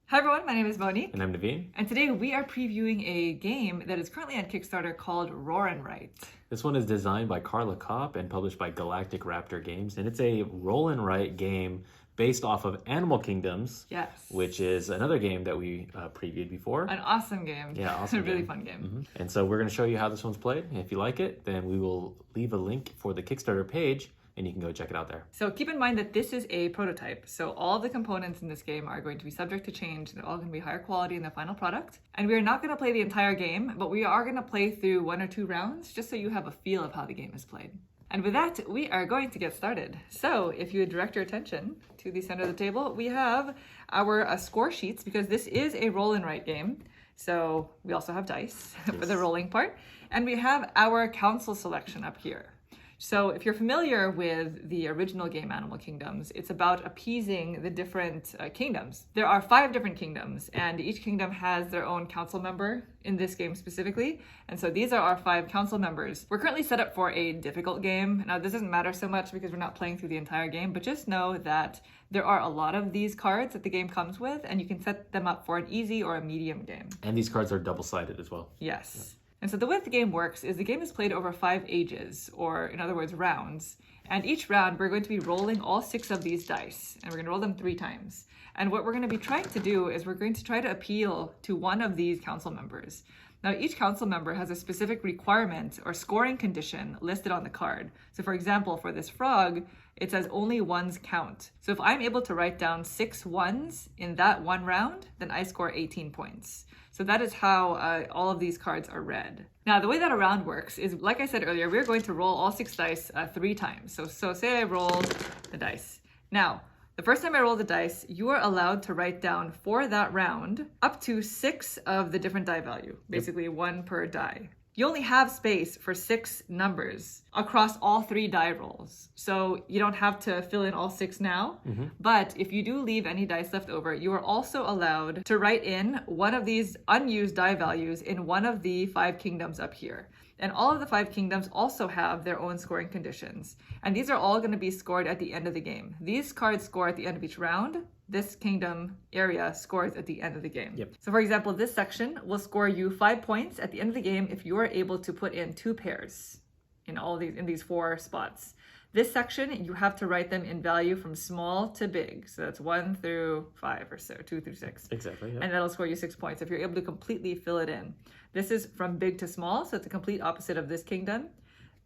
Hi everyone, my name is Moni. And I'm Naveen. And today we are previewing a game that is currently on Kickstarter called Roarin. This one is designed by Carla Kopp and published by Galactic Raptor Games. And it's a roll and write game based off of Animal Kingdoms. Yes. Which is another game that we previewed before. An awesome game. Yeah, awesome. A really fun game. And so we're going to show you how this one's played. And if you like it, then we will leave a link for the Kickstarter page and you can go check it out there. So keep in mind that this is a prototype. So all the components in this game are going to be subject to change. They're all going to be higher quality in the final product. And we are not going to play the entire game, but we are going to play through 1 or 2 rounds just so you have a feel of how the game is played. And with that, we are going to get started. So if you would direct your attention to the center of the table, we have our score sheets because this is a roll and write game. So we also have dice for the rolling part. And we have our council selection up here. So if you're familiar with the original game Animal Kingdoms, it's about appeasing the different kingdoms. There are 5 different kingdoms, and each kingdom has their own council member in this game specifically. And so these are our 5 council members. We're currently set up for a difficult game. Now this doesn't matter so much because we're not playing through the entire game, but just know that there are a lot of these cards that the game comes with, and you can set them up for an easy or a medium game. And these cards are double-sided as well. Yes. Yeah. And so the way the game works is the game is played over 5 ages, or in other words, rounds. And each round, we're going to be rolling all 6 of these dice, and we're going to roll them 3 times. And what we're going to be trying to do is we're going to try to appeal to one of these council members. Now, each council member has a specific requirement or scoring condition listed on the card. So for example, for this frog, it says only ones count. So if I'm able to write down 6 ones in that one round, then I score 18 points. So that is how all of these cards are read. Now, the way that a round works is, like I said earlier, we're going to roll all 6 dice 3 times. So say I roll the dice. Now, the first time I roll the dice, you are allowed to write down for that round up to 6 of the different die value, basically 1 per die. You only have space for 6 numbers across all 3 die rolls. So you don't have to fill in all 6 now. But if you do leave any dice left over, you are also allowed to write in one of these unused die values in one of the 5 kingdoms up here. And all of the 5 kingdoms also have their own scoring conditions. And these are all going to be scored at the end of the game. These cards score at the end of each round. This kingdom area scores at the end of the game. Yep. So for example, this section will score you 5 points at the end of the game if you are able to put in 2 pairs in these 4 spots. This section, you have to write them in value from small to big. So that's 1 through 5 or so, 2 through 6. Exactly. Yeah. And that'll score you 6 points if you're able to completely fill it in. This is from big to small, so it's the complete opposite of this kingdom.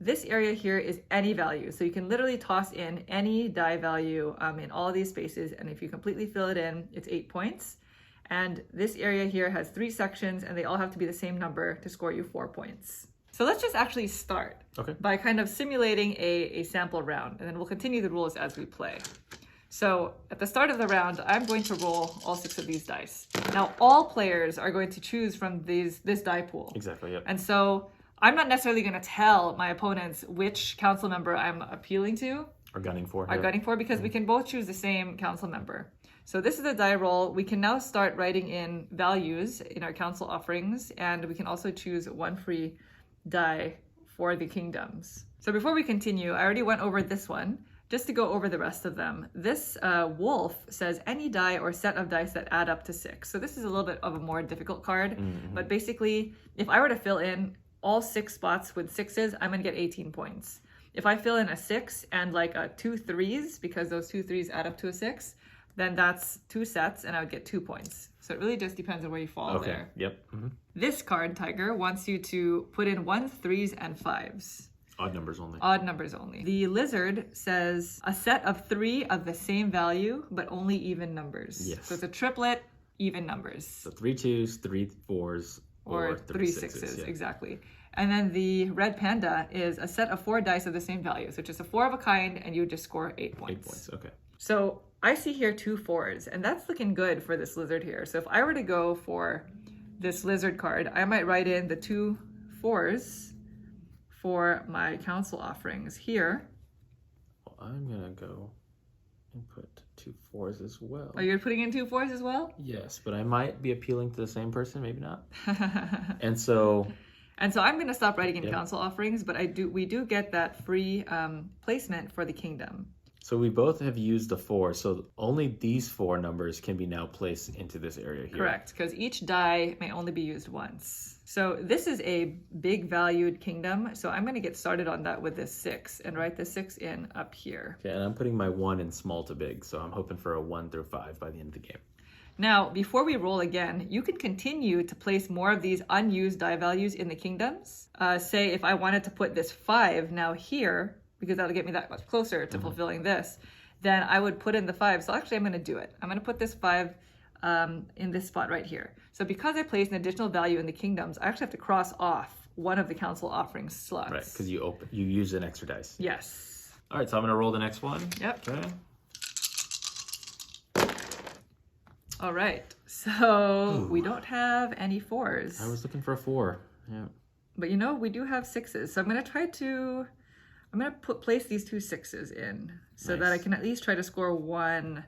This area here is any value. So you can literally toss in any die value in all these spaces. And if you completely fill it in, it's 8 points. And this area here has 3 sections and they all have to be the same number to score you 4 points. So let's just actually start by kind of simulating a sample round, and then we'll continue the rules as we play. So at the start of the round, I'm going to roll all 6 of these dice. Now, all players are going to choose from this die pool. Exactly, yep. And so I'm not necessarily going to tell my opponents which council member I'm appealing to. Or gunning for. Because we can both choose the same council member. So this is a die roll. We can now start writing in values in our council offerings, and we can also choose 1 free die for the kingdoms. So before we continue, I already went over this one. Just to go over the rest of them, this wolf says any die or set of dice that add up to 6. So this is a little bit of a more difficult card, but basically, if I were to fill in all 6 spots with 6s, I'm gonna get 18 points. If I fill in a 6 and like 2 3s, because those 2 3s add up to a 6, then that's 2 sets and I would get 2 points. So it really just depends on where you fall there. Yep. This card, Tiger, wants you to put in 1s, 3s, and 5s. Odd numbers only. Odd numbers only. The lizard says a set of 3 of the same value, but only even numbers. Yes. So it's a triplet, even numbers. So 3 2s, 3 4s, or 3 6s. Yeah. Exactly. And then the red panda is a set of 4 dice of the same value. So just a 4 of a kind, and you would just score 8 points. 8 points, okay. So I see here 2 4s, and that's looking good for this lizard here. So if I were to go for this lizard card, I might write in the 2 4s for my council offerings here. Well, I'm gonna go and put 2 4s as well. Oh, you're putting in 2 4s as well? Yes, but I might be appealing to the same person, maybe not. And so I'm gonna stop writing in council offerings, but we do get that free placement for the kingdom. So we both have used the 4, so only these 4 numbers can be now placed into this area here. Correct, because each die may only be used once. So this is a big valued kingdom, so I'm going to get started on that with this 6 and write the 6 in up here. Okay, and I'm putting my 1 in small to big, so I'm hoping for a 1 through 5 by the end of the game. Now, before we roll again, you can continue to place more of these unused die values in the kingdoms. Say if I wanted to put this 5 now here, because that'll get me that much closer to fulfilling this, then I would put in the 5. So actually I'm going to do it. I'm going to put this 5 in this spot right here. So because I placed an additional value in the kingdoms, I actually have to cross off one of the council offerings slots. Right, because you use an extra dice. Yes. All right, so I'm going to roll the next one. Yep. Okay. All right, so we don't have any 4s. I was looking for a 4. Yeah. But you know, we do have 6s. So I'm going to place these 2 6s in so that I can at least try to score 1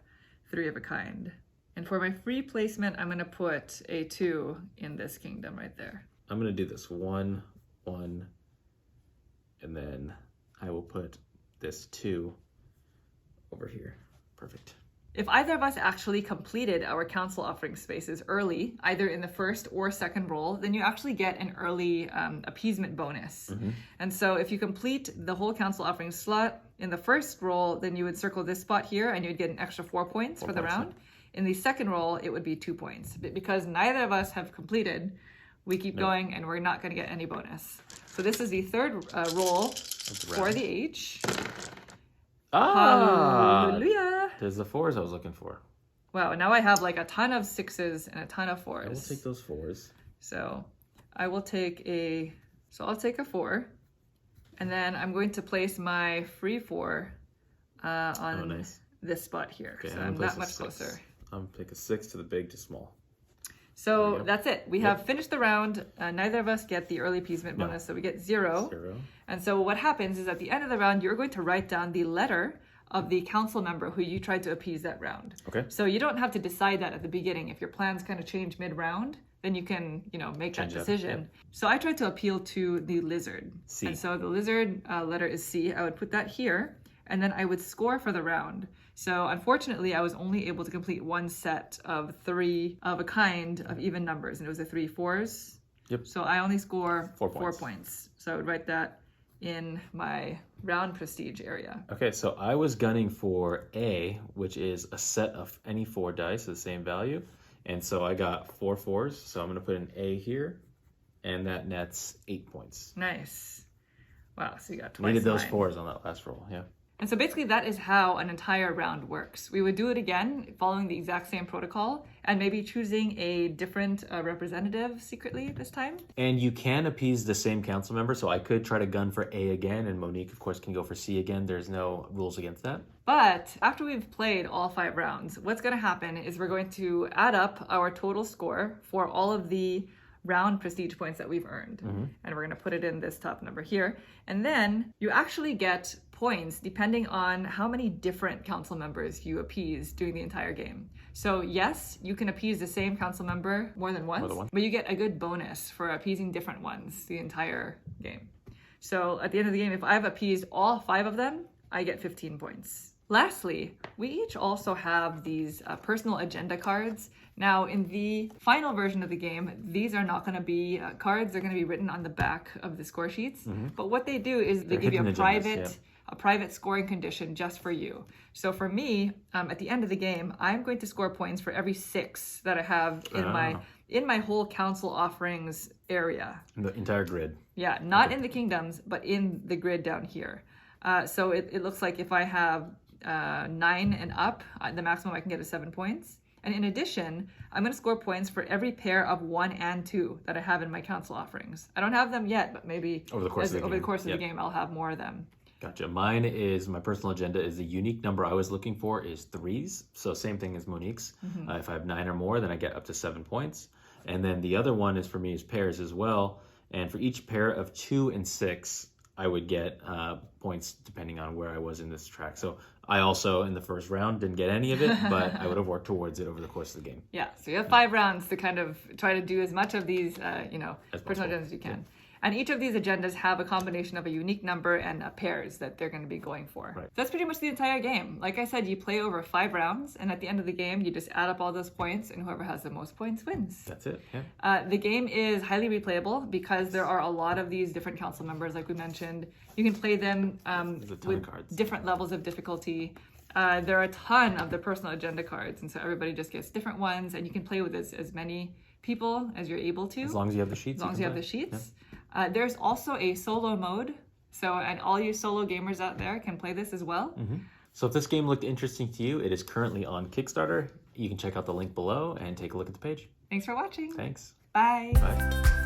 3 of a kind. And for my free placement, I'm going to put a 2 in this kingdom right there. I'm going to do this 1, 1, and then I will put this 2 over here. Perfect. If either of us actually completed our council offering spaces early, either in the first or second roll, then you actually get an early appeasement bonus. And so if you complete the whole council offering slot in the first roll, then you would circle this spot here and you would get an extra 4 points for the round. In the second roll, it would be 2 points. But because neither of us have completed, we keep going and we're not going to get any bonus. So this is the third roll for the H. Hallelujah. There's the 4s I was looking for. Wow, now I have like a ton of 6s and a ton of 4s. I will take those 4s. So I will take I'll take a 4. And then I'm going to place my free 4 on this spot here. Okay, so I'm that much closer. I'm going to take a 6 to the big to small. So that's it. We have finished the round. Neither of us get the early appeasement bonus, so we get 0. And so what happens is at the end of the round, you're going to write down the letter of the council member who you tried to appease that round. Okay. So you don't have to decide that at the beginning. If your plans kind of change mid-round, then you can, make that decision. Yep. So I tried to appeal to the lizard. C. And so the lizard letter is C. I would put that here, and then I would score for the round. So unfortunately, I was only able to complete 1 set of 3 of a kind of even numbers, and it was a 3 4s. Yep. So I only score 4 points. So I would write that in my round prestige area. Okay, so I was gunning for A, which is a set of any 4 dice of the same value. And so I got 4 4s. So I'm going to put an A here, and that nets 8 points. Nice. Wow, so you got twice. Needed those 4s on that last roll, yeah. And so basically that is how an entire round works. We would do it again, following the exact same protocol, and maybe choosing a different representative secretly this time. And you can appease the same council member, so I could try to gun for A again, and Monique, of course, can go for C again. There's no rules against that. But after we've played all 5 rounds, what's going to happen is we're going to add up our total score for all of the round prestige points that we've earned. And we're going to put it in this top number here. And then you actually get points depending on how many different council members you appease during the entire game. So yes, you can appease the same council member more than once, but you get a good bonus for appeasing different ones the entire game. So at the end of the game, if I've appeased all 5 of them, I get 15 points. Lastly, we each also have these personal agenda cards. Now, in the final version of the game, these are not going to be cards. They're going to be written on the back of the score sheets. But what they do is they give you a private scoring condition just for you. So for me, at the end of the game, I'm going to score points for every 6 that I have in my whole council offerings area. In the entire grid. Yeah, not in the kingdoms, but in the grid down here. So it looks like if I have 9 and up, the maximum I can get is 7 points. And in addition, I'm going to score points for every pair of 1 and 2 that I have in my council offerings. I don't have them yet, but maybe over the course of the game, I'll have more of them. Gotcha. Mine is, my personal agenda is the unique number I was looking for is 3s. So same thing as Monique's. If I have 9 or more, then I get up to 7 points. And then the other one is for me is pairs as well. And for each pair of 2 and 6, I would get points depending on where I was in this track. So I also, in the first round, didn't get any of it, but I would have worked towards it over the course of the game. Yeah, so you have 5 rounds to kind of try to do as much of these, personal agendas as you can. And each of these agendas have a combination of a unique number and pairs that they're going to be going for. Right. So that's pretty much the entire game. Like I said, you play over 5 rounds, and at the end of the game, you just add up all those points, and whoever has the most points wins. That's it. Yeah. The game is highly replayable because there are a lot of these different council members, like we mentioned. You can play them with different levels of difficulty. There are a ton of the personal agenda cards, and so everybody just gets different ones, and you can play with as many people as you're able to. As long as you have the sheets. As long as you have the sheets. Yeah. There's also a solo mode, and all you solo gamers out there can play this as well. Mm-hmm. So if this game looked interesting to you, it is currently on Kickstarter. You can check out the link below and take a look at the page. Thanks for watching. Thanks. Bye. Bye.